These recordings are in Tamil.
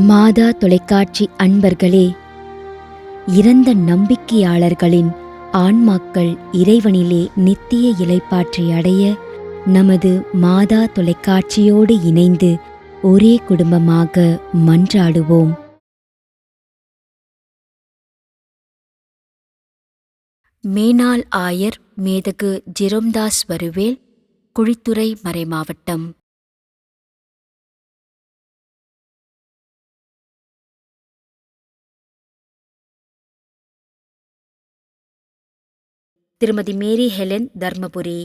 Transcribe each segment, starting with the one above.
மாதா தொலைக்காட்சி அன்பர்களே, இறந்த நம்பிக்கையாளர்களின் ஆன்மாக்கள் இறைவனிலே நித்திய இளைப்பாற்றி அடைய நமது மாதா தொலைக்காட்சியோடு இணைந்து ஒரே குடும்பமாக மன்றாடுவோம். மேனாள் ஆயர் மேதகு ஜெரோம்தாஸ் வருவேல், குழித்துறை மறைமாவட்டம். திருமதி மேரி ஹெலன், தர்மபுரி.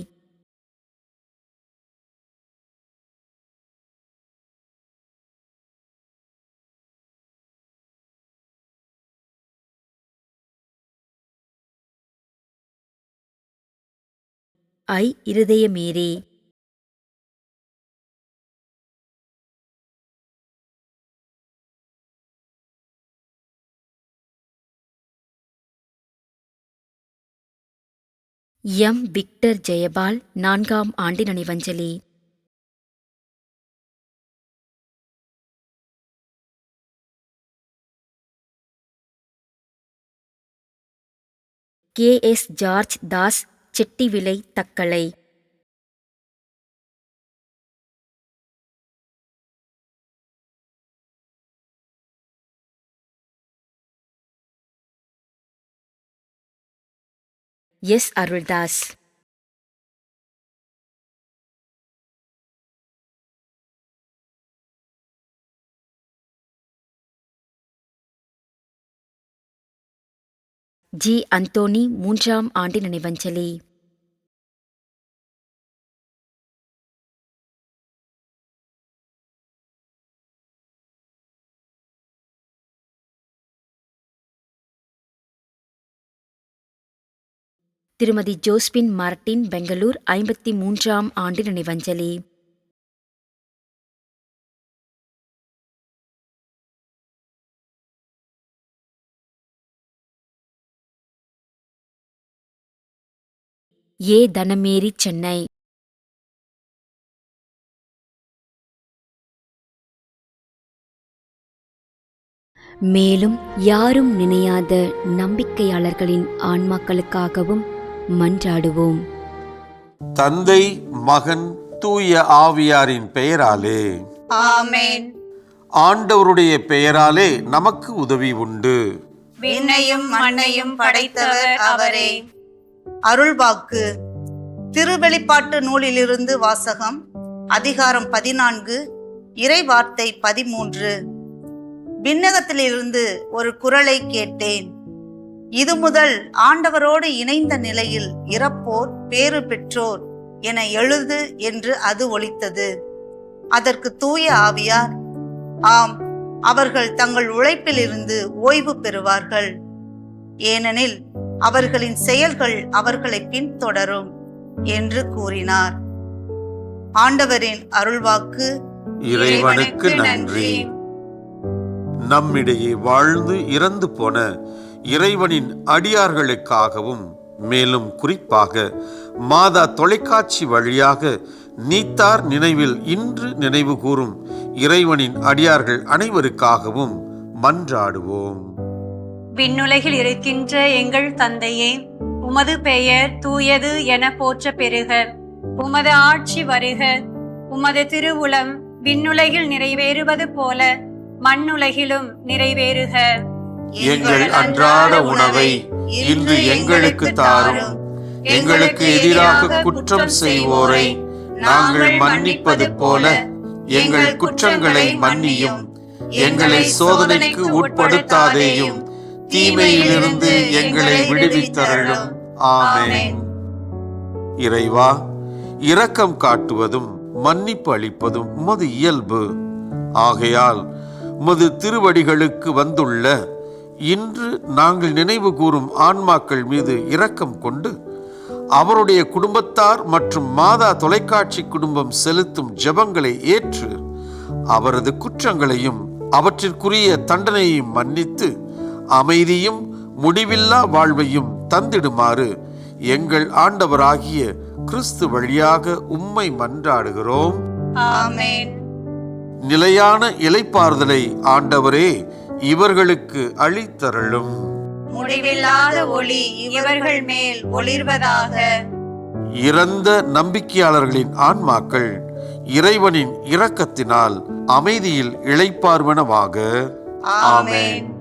இருதய மேரி. விக்டர் ஜெயபால், 4ஆம் ஆண்டு நினைவஞ்சலி. ஜார்ஜ் தாஸ், செட்டிவிளை, தக்கலை. அருள்தாஸ். அந்தோனி, 3ஆம் ஆண்டு நினைவஞ்சலி. திருமதி ஜோஸ்பின் மார்டின், பெங்களூர், 53ஆம் ஆண்டு நினைவஞ்சலி. தனமேரி, சென்னை. மேலும் யாரும் நினையாத நம்பிக்கையாளர்களின் ஆன்மாக்களுக்காகவும் மன்றாடுவோம். தந்தை, மகன், தூய ஆவியாரின் பெயராலே ஆமென். ஆண்டவருடைய பெயராலே நமக்கு உதவி உண்டு. விண்ணையும் மண்ணையும் படைத்தவர் அவரே. அருள்வாக்கு. திருவெளிப்பாட்டு நூலிலிருந்து வாசகம். அதிகாரம் 14, இறைவார்த்தை 13. விண்ணகத்திலிருந்து ஒரு குரலை கேட்டேன். இது முதல் ஆண்டவரோடு இணைந்த நிலையில் இறப்போர் பேறு பெற்றோர் என எழுது என்று அது ஒலித்தது. அதற்கு தூய ஆவியார், ஆம், அவர்கள் தங்கள் உழைப்பிலிருந்து ஓய்வு பெறுவார்கள், ஏனெனில் அவர்களின் செயல்கள் அவர்களை பின்தொடரும் என்று கூறினார். ஆண்டவரின் அருள்வாக்கு. இறைவனுக்கு நன்றி. நம்மிடையே வாழ்ந்து இறந்து போன இறைவனின் அடியார்களுக்காகவும், மேலும் குறிப்பாக மாதா தொலைக்காட்சி வழியாக நீத்தார் நினைவில் இன்று நினைவு கூறும் இறைவனின் அடியார்கள் அனைவருக்காகவும் மன்றாடுவோம். விண்ணுலகில் இருக்கின்ற எங்கள் தந்தையே, உமது பெயர் தூயது என போற்ற பெறுக. உமது ஆட்சி வருக. உமது திருவுளம் விண்ணுலகில் நிறைவேறுவது போல மண்ணுலகிலும் நிறைவேறுக. எங்கள் அன்றாட உணவை இன்று எங்களுக்கு தாரும். எங்களுக்கு எதிராக குற்றம் செய்வோரை நாங்கள் மன்னிப்பது போல எங்கள் குற்றங்களை மன்னியும். எங்களை சோதனைக்கு உட்படுத்தாதேயும், தீமையிலிருந்து எங்களை விடுவித்தருளும். ஆமென். இறைவா, இரக்கம் காட்டுவதும் மன்னிப்பு அளிப்பதும் உமது இயல்பு. ஆகையால் உமது திருவடிகளுக்கு வந்துள்ள இன்று நாங்கள் நினைவு கூறும் ஆன்மாக்கள் மீது இரக்கம் கொண்டு அவருடைய குடும்பத்தார் மற்றும் மாதா தொலைக்காட்சி குடும்பம் செலுத்தும் ஜெபங்களை ஏற்று அவரது குற்றங்களையும் அவற்றிற்குரிய தண்டனையையும் மன்னித்து அமைதியும் முடிவில்லா வாழ்வையும் தந்திடுமாறு எங்கள் ஆண்டவராகிய கிறிஸ்து வழியாக உம்மை மன்றாடுகிறோம். ஆமென். நிலையான இளைப்பாறுதலை ஆண்டவரே இவர்களுக்கு அளித்தருளும். முடிவில்லாத ஒளி இவர்கள் மேல் ஒளிர்வதாக. இறந்த நம்பிக்கையாளர்களின் ஆன்மாக்கள் இறைவனின் இரக்கத்தினால் அமைதியில் இளைப்பார்வனவாக. ஆமென்.